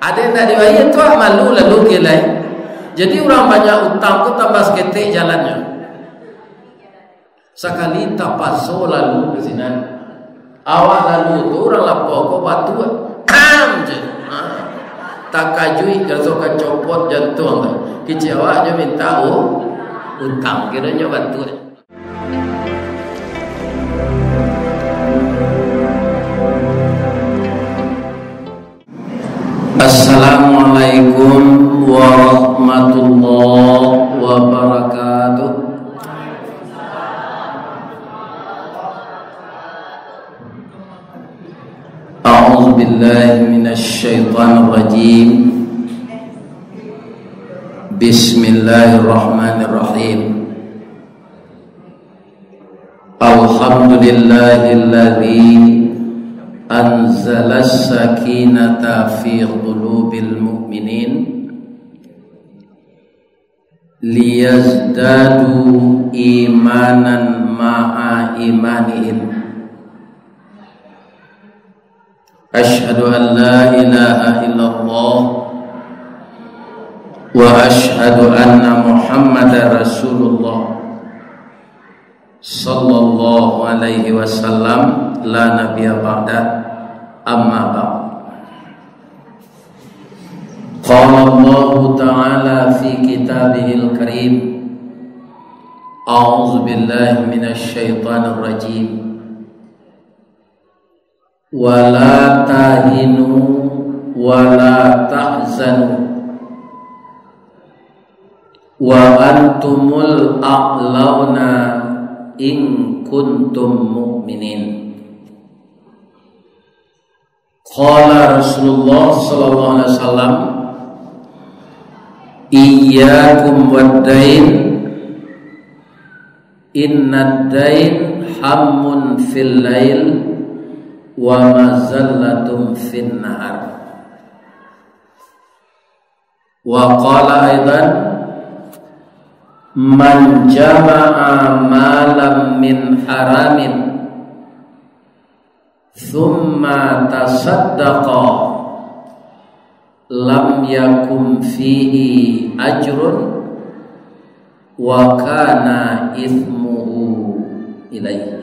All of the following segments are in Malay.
Ada yang tak dibayar tu malu lalu gelai. Jadi orang banyak utang tu tambah seketik jalannya. Sekali tak paso lalu ke sini. Awak lalu tu orang lapor kau batu je. Tak kajui kalau kau copot jantung tu. Kecil awak je minta utang kiranya batu. Assalamualaikum warahmatullahi wabarakatuh. A'udzu billahi minasy syaithanir rajim. Bismillahirrahmanirrahim. Alhamdulillahilladzi anzala as-sakinata fi qulubil mu'minin liyazdadu imanan ma'a imanihim. Asyhadu an la ilaha illallah wa asyhadu anna Muhammadar Rasulullah sallallahu alaihi wasallam la nabiyya ba'da amma ba'd. Qala Allah ta'ala fi kitabihil karim. A'udzu billahi minasy syaithanir rajim. Wa la tahinu wa la tahzanu wa antumul a'launa in kuntum mu'minin. Qala Rasulullah sallallahu alaihi wasallam, iyyakum wad-dain, innad dain hammun fil lail wa mazallatum fin nahar. Wa qala aidan, man jama'a malam min haramin thumma tasaddaqa lam yakum fihi ajrun wa kana ithmuhu ilaihi.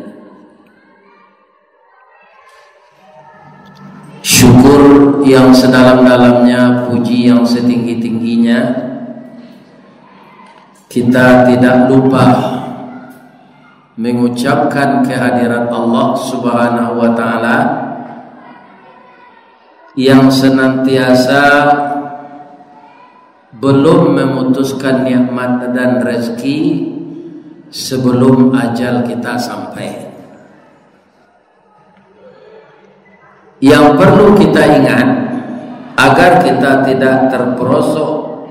Syukur yang sedalam-dalamnya, puji yang setinggi-tingginya, kita tidak lupa mengucapkan kehadirat Allah Subhanahu wa ta'ala yang senantiasa belum memutuskan nikmat dan rezeki sebelum ajal kita sampai. Yang perlu kita ingat agar kita tidak terperosok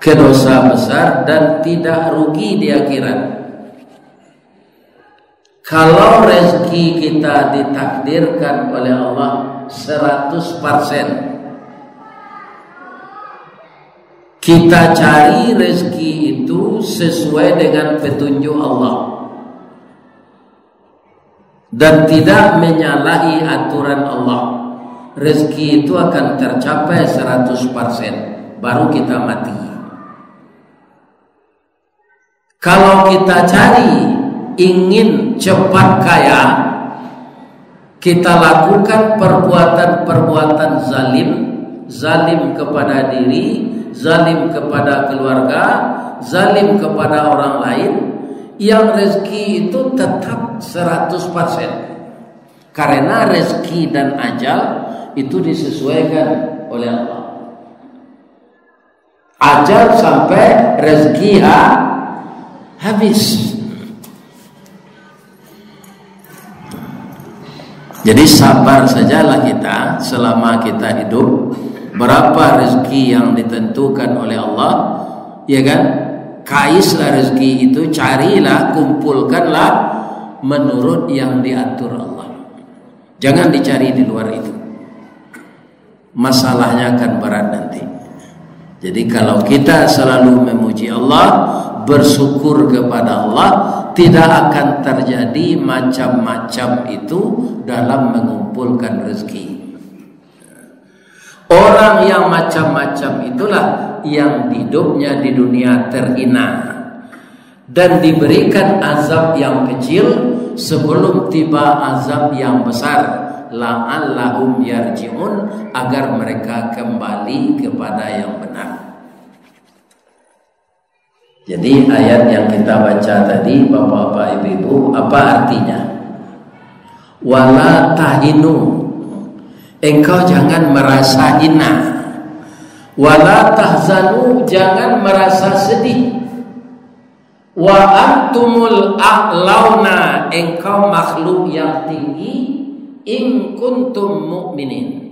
ke dosa besar dan tidak rugi di akhirat. Kalau rezeki kita ditakdirkan oleh Allah 100%, kita cari rezeki itu sesuai dengan petunjuk Allah dan tidak menyalahi aturan Allah, rezeki itu akan tercapai 100%, baru kita mati. Kalau kita cari ingin cepat kaya, kita lakukan perbuatan-perbuatan zalim kepada diri, zalim kepada keluarga, zalim kepada orang lain, yang rezeki itu tetap 100%. Karena rezeki dan ajal itu disesuaikan oleh Allah. Ajal sampai rezeki habis. Jadi sabar sajalah kita selama kita hidup. Berapa rezeki yang ditentukan oleh Allah, ya kan? Kaislah rezeki itu, carilah, kumpulkanlah menurut yang diatur Allah. Jangan dicari di luar itu. Masalahnya akan berat nanti. Jadi kalau kita selalu memuji Allah, bersyukur kepada Allah, tidak akan terjadi macam-macam itu dalam mengumpulkan rezeki. Orang yang macam-macam itulah yang hidupnya di dunia terhina dan diberikan azab yang kecil sebelum tiba azab yang besar, la'allahum yarji'un, agar mereka kembali kepada yang benar. Jadi ayat yang kita baca tadi, Bapak-bapak, Ibu-ibu, apa artinya? Wala tahinu, engkau jangan merasa hina. Wala tahzanu, jangan merasa sedih. Wa antumul a'launa, engkau makhluk yang tinggi, in kuntum mu'minin.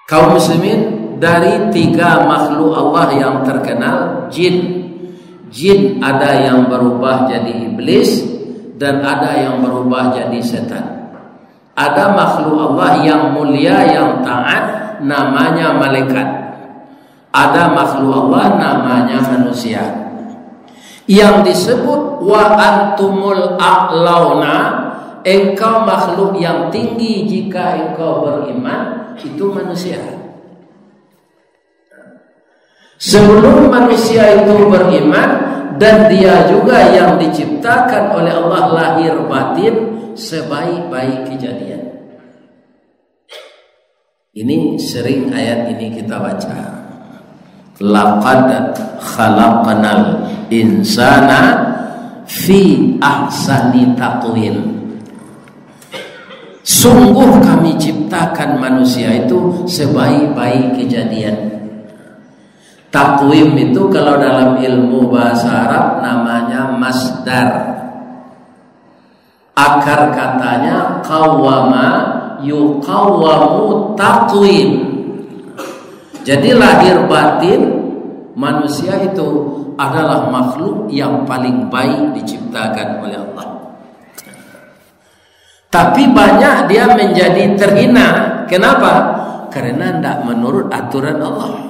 Kaum muslimin, dari 3 makhluk Allah yang terkenal, jin. Jin ada yang berubah jadi iblis dan ada yang berubah jadi setan. Ada makhluk Allah yang mulia, yang taat, namanya malaikat. Ada makhluk Allah namanya manusia. Yang disebut wa antumul a'launa, engkau makhluk yang tinggi jika engkau beriman, itu manusia. Sebelum manusia itu beriman, dan dia juga yang diciptakan oleh Allah lahir batin sebaik-baik kejadian. Ini sering ayat ini kita baca. Laqad khalaqnal insana fi ahsani taqwim. Sungguh kami ciptakan manusia itu sebaik-baik kejadian. Takwim itu kalau dalam ilmu bahasa Arab namanya masdar. Akar katanya qawwama yuqawwamu takwim. Jadi lahir batin manusia itu adalah makhluk yang paling baik diciptakan oleh Allah. Tapi banyak dia menjadi terhina. Kenapa? Karena tidak menurut aturan Allah.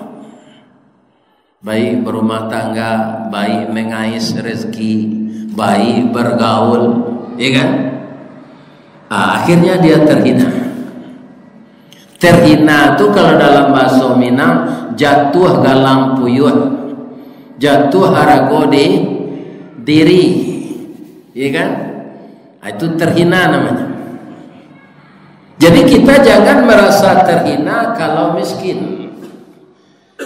Baik berumah tangga, baik mengais rezeki, baik bergaul, ya kan? Akhirnya dia terhina. Terhina itu kalau dalam bahasa Minang jatuh galang puyuh, jatuh harago di diri, ya kan? Itu terhina namanya. Jadi kita jangan merasa terhina kalau miskin.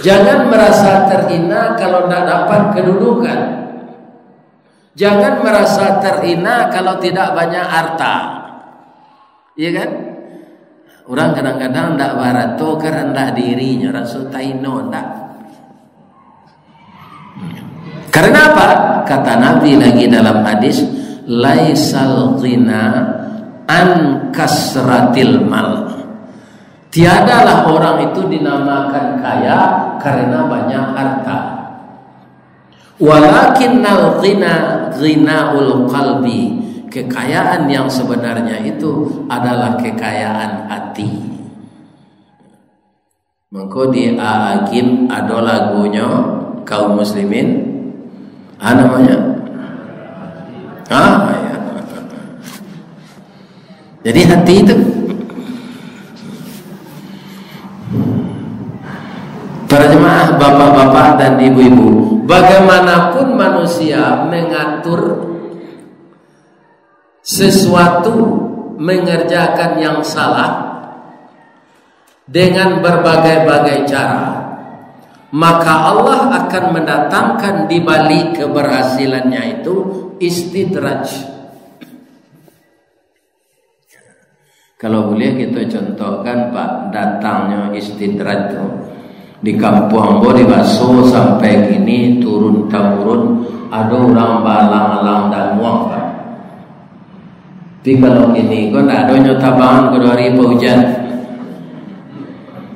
Jangan merasa terhina kalau tidak dapat kedudukan. Jangan merasa terhina kalau tidak banyak harta. Iya kan? Orang kadang-kadang tidak barato kerendah dirinya, rasa taino tidak. Karena apa? Kata Nabi lagi dalam hadis, laisal ghina an kasratil mal. Tiadalah orang itu dinamakan kaya karena banyak harta. Walakinnal ghina ghinaul qalbi. Kekayaan yang sebenarnya itu adalah kekayaan hati. Maka di Agim ada lagunya kaum muslimin. Namanya? Ya. Jadi hati itu. Para jemaah, bapak-bapak dan ibu-ibu, bagaimanapun manusia mengatur sesuatu, mengerjakan yang salah dengan berbagai-bagai cara, maka Allah akan mendatangkan di balik keberhasilannya itu istidraj. Kalau boleh kita contohkan Pak, datangnya istidraj itu di kampung Ambo di Baso sampai gini turun temurun ada orang balang-alang dan muang Pak. Tapi kalau ini kok tidak ada nyotabangan ke hari hujan.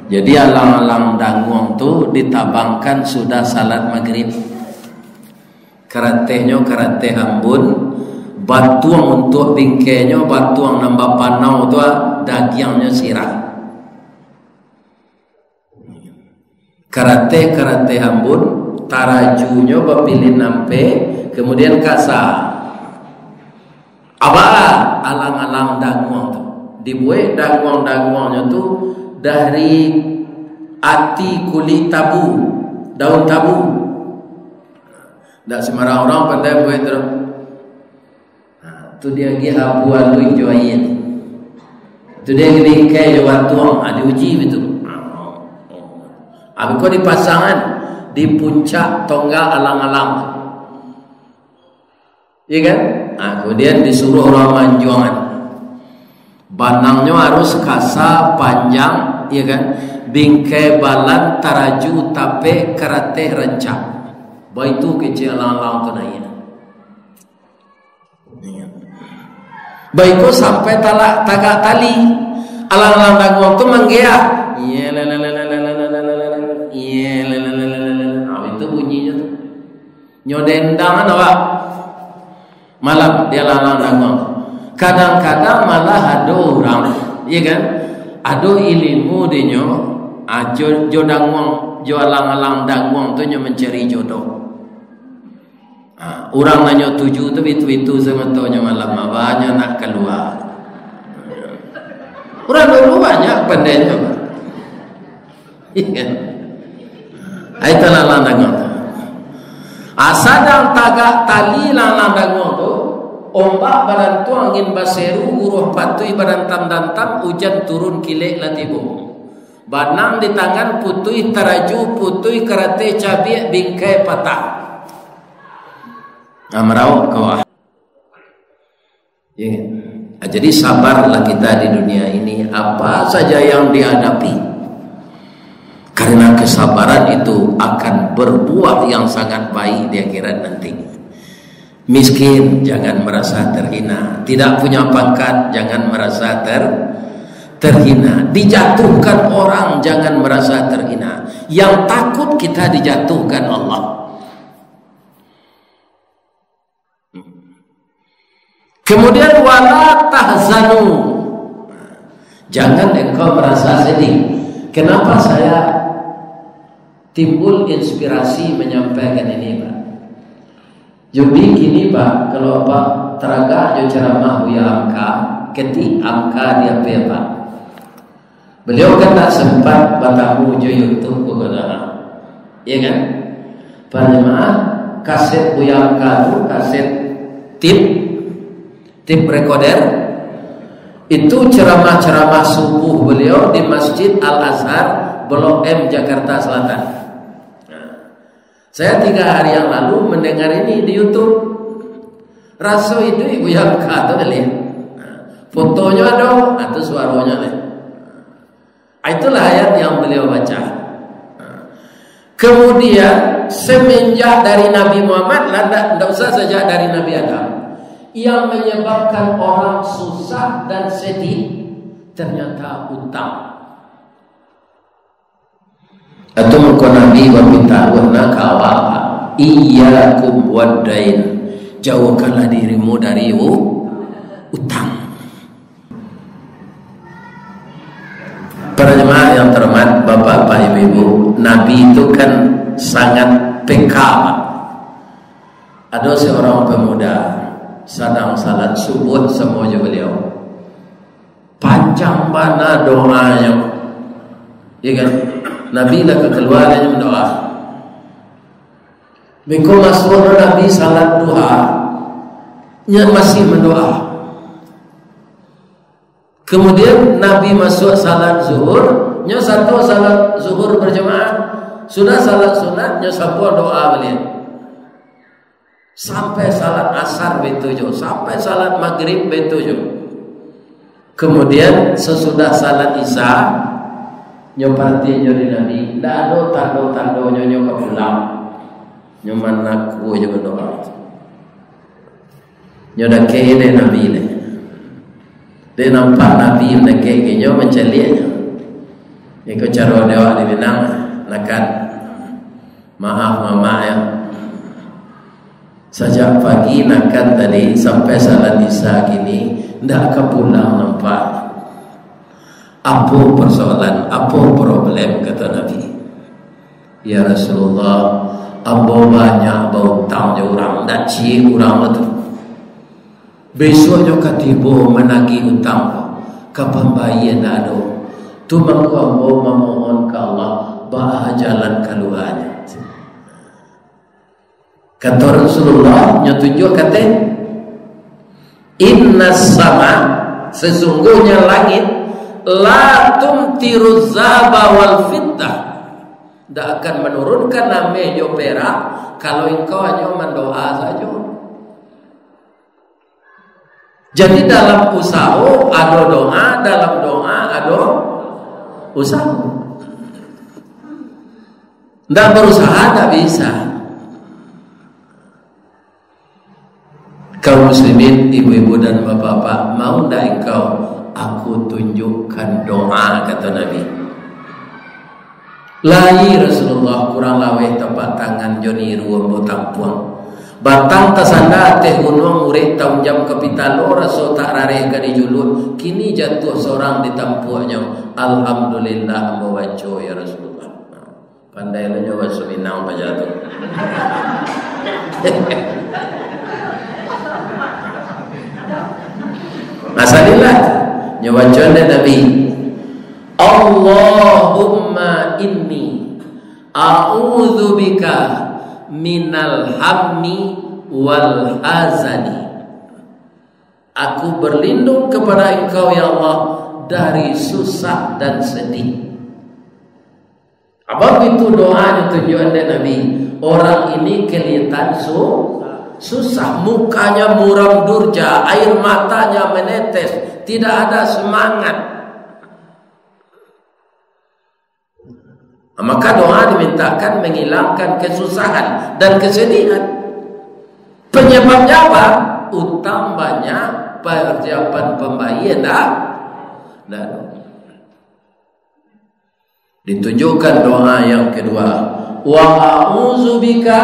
Jadi alang-alang dan muang tu ditabangkan sudah salat maghrib. Karatenya karate Ambon, batuang untuk bingkainya, batuang nambah panau tu dagingnya sirah. Karate Ambon, tarajunya bapilin nampe, kemudian kasar. Abah alang-alang danguang tu dibuat daguang-daguangnya tu dari ati kulit tabu, daun tabu. Tak sembarang orang pandai buat tu. Tu dia pergi abuan lu join. Tu dia gini kai jawab tuang, diuji betul. Kau di pasangan di puncak tonggak alang-alang, iya kan? Kemudian disuruh orang manjuangan, banangnya harus kasar panjang, iya kan? Bingkai balan taraju tape karate rencang, baitu kecil alang-alang tu nanya. Baikku sampai tagak tali, alang-alang daguang tu menggeak. Itu bunyinya tu. Nyodendang awak. Malam dia lalang daguang. Kadang-kadang malah ada orang, iya kan? Ada ilmu dia jo daguang, jo alang-alang daguang tu nyo mencari jodoh. Orang nanya tuju tu itu semetonyo malam awaknya nak keluar. Orang dulu banyak pandainya. Iya. Itu lalang daguang tu. Asadang tagak tali lalang daguang tu, ombak badan tu angin baseru, guruh patui badan tam-tam, hujan turun kilek latibu. Banang di tangan putui taraju, putui karate cabai bingkai patah. Amrau kawah. Ya. Jadi sabarlah kita di dunia ini apa saja yang dihadapi. Karena kesabaran itu akan berbuah yang sangat baik di akhirat nanti. Miskin jangan merasa terhina, tidak punya pangkat jangan merasa terhina, dijatuhkan orang jangan merasa terhina. Yang takut kita dijatuhkan Allah. Kemudian wala tahzanu, jangan engkau merasa sedih. Kenapa saya timbul inspirasi menyampaikan ini, Pak? Jadi gini, Pak, kalau Pak teraga jo ceramah Buya Amka, ketik Amka dia Pak. Beliau kan tak sempat bertamu jo YouTube kepada, iya kan? Para jemaah, kaset Buya Amka itu kaset tip recorder. Itu ceramah-ceramah subuh beliau di Masjid Al-Azhar Blok M Jakarta Selatan. Saya 3 hari yang lalu mendengar ini di YouTube. Raso itu ibu yang kata lihat. Fotonya ada atau suaranya ada. Itulah ayat yang beliau baca. Kemudian semenjak dari Nabi Muhammad, tidak usah sejak dari Nabi Adam, yang menyebabkan orang susah dan sedih ternyata utang. Atau muka Nabi wabita warna kawal iyyakum wadain, jauhkanlah dirimu dari utang. Para jemaah yang terhormat, bapak-bapak, ibu-ibu, Nabi itu kan sangat peka. Ada seorang pemuda sedang salat subuh semuanya beliau panjang mana doanya, ya kan? Nabi dah keluarnya mendoa. Beko masuk Nabi salat duha, nya masih mendoa. Kemudian Nabi masuk salat zuhur, nya satu salat zuhur berjemaah, sudah salat sunat, nya sapu doa beliau. Sampai salat asar betujuh, sampai salat maghrib betujuh. Kemudian sesudah salat isya, nyopati nyori Nabi, tidak ada tanda-tanda nyonya pulang, nyoman aku juga doa. Nyoda kaya deh Nabi deh, dia nampak Nabi mendekati nyo mencelianya. Ikut cara doa di Minang, nakan maaf mama ya. Sejak pagi nakan tadi sampai salat isya gini, tidak kepulang nampak. Apa persoalan, apa problem, kata Nabi. Ya Rasulullah, ambo banyak bau utang orang, tak cie orang itu. Besoknya katibo menagih utang. kapambayan ado tu mangko memohon ke Allah bah jalan keluarnya. Kata Rasulullah nyetunjuk kata inna sama sesungguhnya langit la tumtiru zaba wal fitdah tidak akan menurunkan namanya perak kalau engkau hanya mendoa saja. Jadi dalam usaha ada doa, dalam doa ada usaha. Tidak berusaha tidak bisa. Kaum muslimin, ibu-ibu dan bapak-bapak, mau tidak engkau aku tunjukkan doa, kata Nabi. Lai Rasulullah kurang laweh tempat tangan joni ruang botampuang. Batang tasanda teh gunung urek tahun jam kapitalo raso tak rare ka dijulun kini jatuh seorang di tampuanya. Alhamdulillah membaca ya Rasulullah. Pandai lo nyawa suminang pajatuh. Masalillah nyawa conde Nabi. Allahumma inni a'udzu bika minal hammi wal hazani. Aku berlindung kepada engkau ya Allah dari susah dan sedih. Apa itu doa tujuan dari Nabi? Orang ini kelihatan susah, mukanya muram durja, air matanya menetes, tidak ada semangat. Maka doa dimintakan menghilangkan kesusahan dan kesedihan. Penyebabnya apa? Utamanya persiapan pembayian dan ditunjukkan doa yang kedua. Wa a'udzubika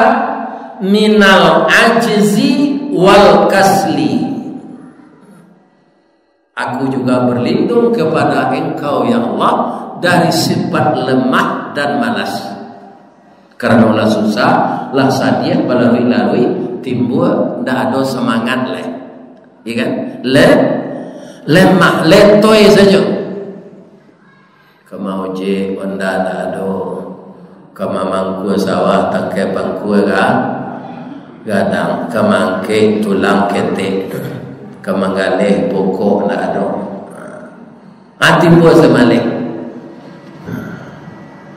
minal ajzi wal kasli. Aku juga berlindung kepada engkau ya Allah dari sifat lemah dan malas. Karena ulah susah, lah sadia balarui-larui timbul ndak ada semangat leh. Iya kan? Lemah, letoy saja. Kemau je onda ndak ada. Kemamangku sawah tangke bangku gadang kemangke tulang ketek. Kemangaleh pokok ndak ada. Timbul semalih.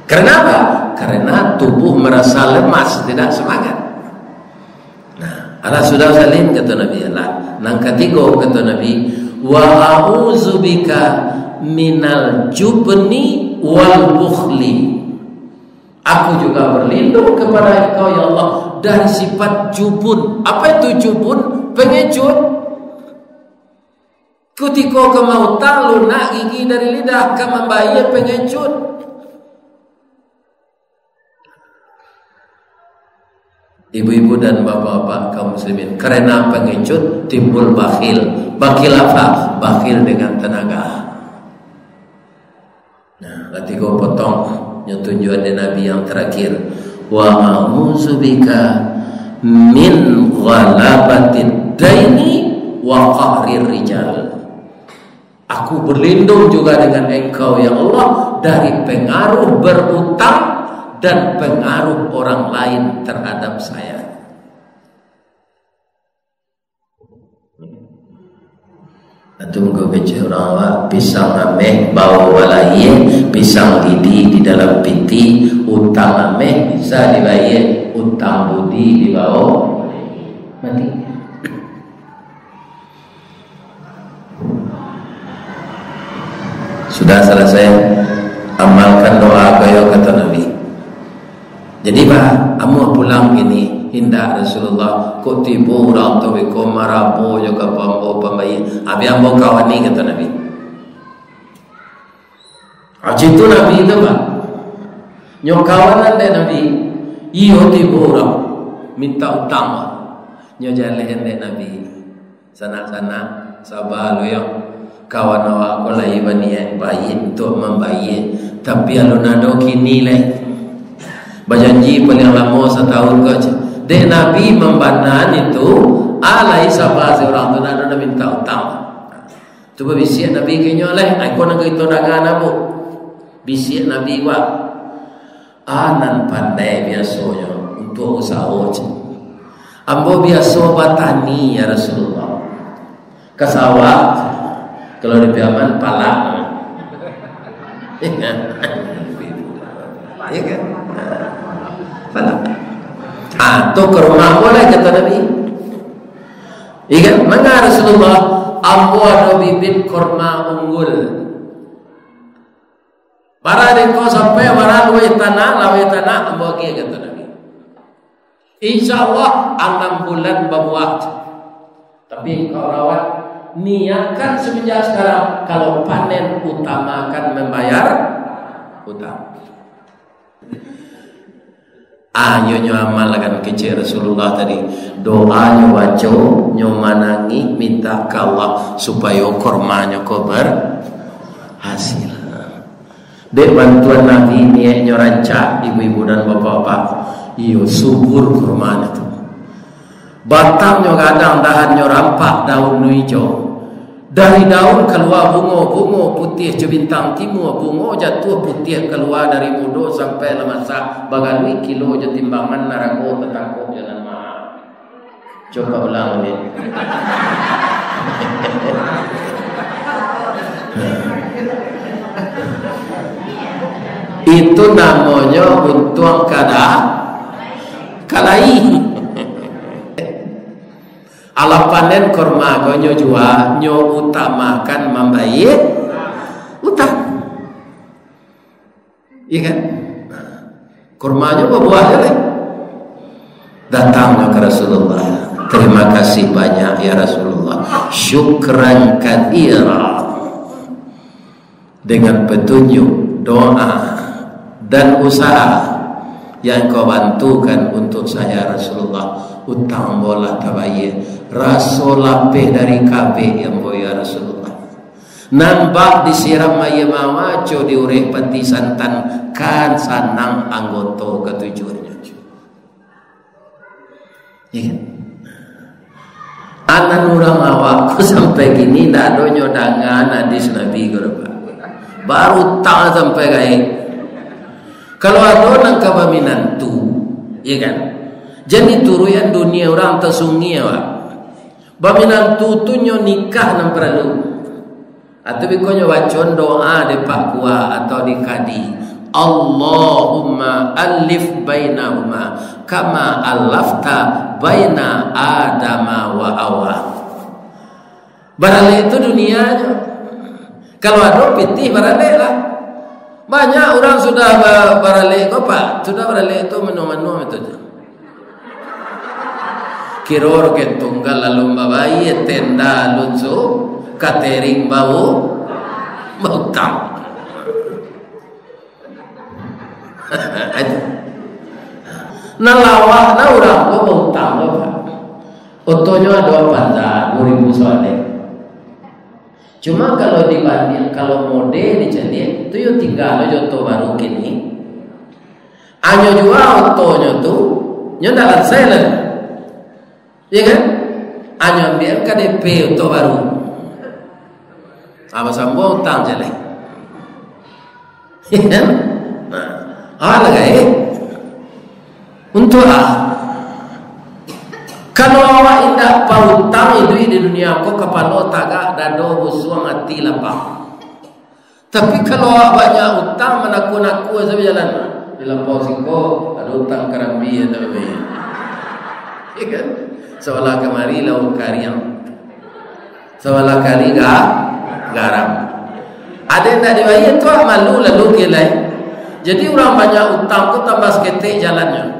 Kenapa? Karena tubuh merasa lemas, tidak semangat. Nah, ala sudah salim kata Nabi Allah. Nang ketiga kata Nabi, wa a'udzubika minal jubni wal bukhli. Aku juga berlindung kepada engkau ya Allah dari sifat jubun. Apa itu jubun? Pengecut. Ketika kau mau tahu nak gigi dari lidah, kau membayar pengecut. Ibu-ibu dan bapak-bapak kaum muslimin, karena pengecut timbul bakhil. Bakhil apa? Bakhil dengan tenaga. Nah, ketika potong yang tujuan Nabi yang terakhir, wa a'udzubika min ghalabatid daini wa qahrir rijal. Aku berlindung juga dengan engkau ya Allah dari pengaruh berutang dan pengaruh orang lain terhadap saya. Tunggu kecil orang awak pisang ameh bau walaiye, pisang lidi di dalam piti, utang ameh bisa dibayar, utang budi dibawa mati. Sudah selesai amalkan doa kaya kata Nabi. Jadi Pak, amu pulang ini hindak Rasulullah kok tiba orang tu ko marapo juga pambo pambai. Abi ambo kawan ni kata Nabi. Aji tu Nabi itu Pak. Nyo kawanan deh Nabi. Iyo tiba orang minta utang. Nyo jalan deh Nabi. Sana-sana sabar lo yang kawan awak ko lai baniat bayi untuk membayar. Tapi alunado kini lai berjanji paling lama setahun ke dek Nabi membanan itu alai sahabat seorang tu nak minta utang Coba bisik Nabi kenyo leh, aku nak itu dangan abu. Bisik Nabi wa. Anan pandai biasanya untuk usaha je. Ambo biasa batani ya Rasulullah. Kesawah kalau di Piaman palak. Iya kan? Palak. Tu ke rumah boleh kata Nabi. Iya kan? Mana Rasulullah? Ambo ada bibit kurma unggul. Para dengko sampai para luwe tanah ambo ke kata Nabi. InsyaAllah 6 bulan berbuah. Tapi kau rawat, niatkan semenjak sekarang kalau panen utamakan membayar utang. Nyo amalkan kecil Rasulullah tadi. Doa nyo baca, nyo manangi, minta ke Allah supaya kormanya kau berhasil. Dek bantuan Nabi ni nyo rancak ibu-ibu dan bapak-bapak. Iyo subur kormanya tu. Batang nyo kadang dahan nyo rampak daun nu hijau. Dari daun keluar bunga putih bintang timur, bunga jatuh putih keluar dari mudo sampai lemasa baganwi kilo je timbangan narago tetangkok jalan mahal. Coba ulang ni. Itu namanya untung kalai. Ala panen kurma nyo jual, nyo utamakan membayar utang. Iya kan? Kurmanya berbuah je lah. Datangnya ke Rasulullah. Terima kasih banyak ya Rasulullah. Syukran katsira. Dengan petunjuk, doa dan usaha yang kau bantukan untuk saya Rasulullah, utang bola tabayir rasul lapeh dari kabeh yang boya Rasulullah. Nampak disiram maya mawaco diureh peti santan kan sanang anggota ketujuhnya. Ya. Anak orang awakku sampai gini tak ada nyodangan hadis Nabi gerba. Baru tak sampai gaya. Kalau ada nang kabaminan tu, ya kan? Jadi turuyan dunia orang tersungi awak. Baminan tu nyo nikah nang perlu. Atau bikonyo bacon doa di pakwa atau di kadi. Allahumma alif bainahuma kama alafta baina Adama wa Hawa. Barale itu dunianya. Kalau ada pitih barale lah. Banyak orang sudah barale kau pak, sudah barale itu menu-menu itu. Kiror ke tunggal lalu babai tenda lucu catering bau tang. Nalawah na orang kau bau tang apa? Otonya ada panjang 2000 soalnya. Cuma kalau dibanding kalau mode dijadiin itu yo tinggal yo to baru kini. Anyo jua otonya tu nyo dalam silent. Ya kan? Anyo ambil KDP to baru. Apa sambung utang je leh. Ya kan? Nah, lagi untuk kalau awak indah pautang itu di dunia kau kepala tagak dado busuang hati lapang. Tapi kalau awak banyak utang menaku-naku sampai jalan di lampau singko ada utang kerambi atau apa ya? Iya kan? Seolah kemari lauk kariang, seolah kari garam. Ada yang tak dibayar tu malu lalu kelai. Jadi orang banyak utang tu tambah seketik jalannya.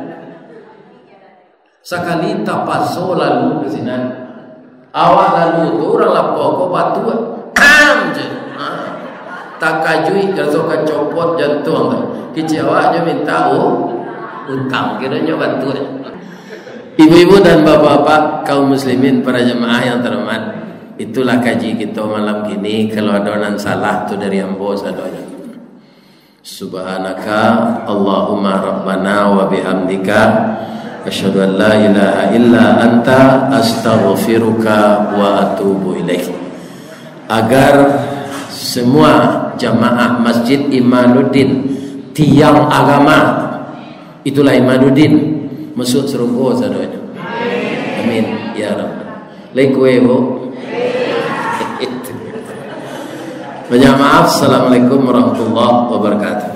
Sekali tapaso lalu ke sini, awak lalu tu orang lapor kau batu, je, tak kajui kalau kau copot jantung tu, kecewa je minta utang, kiranya batu. Ibu-ibu dan bapak-bapak kaum muslimin para jemaah yang terhormat, itulah kaji kita malam ini. Kalau ada yang salah tu dari ambo sadonya. Subhanaka Allahumma rabbana wa bihamdika asyhadu an la ilaha illa anta astaghfiruka wa atubu ilaik. agar semua jamaah Masjid Imanuddin, tiang agama itulah Imanuddin, masuk serungko sadonya. Amin ya rabbal. Lekue bu. Banyak maaf. Assalamualaikum warahmatullahi wabarakatuh.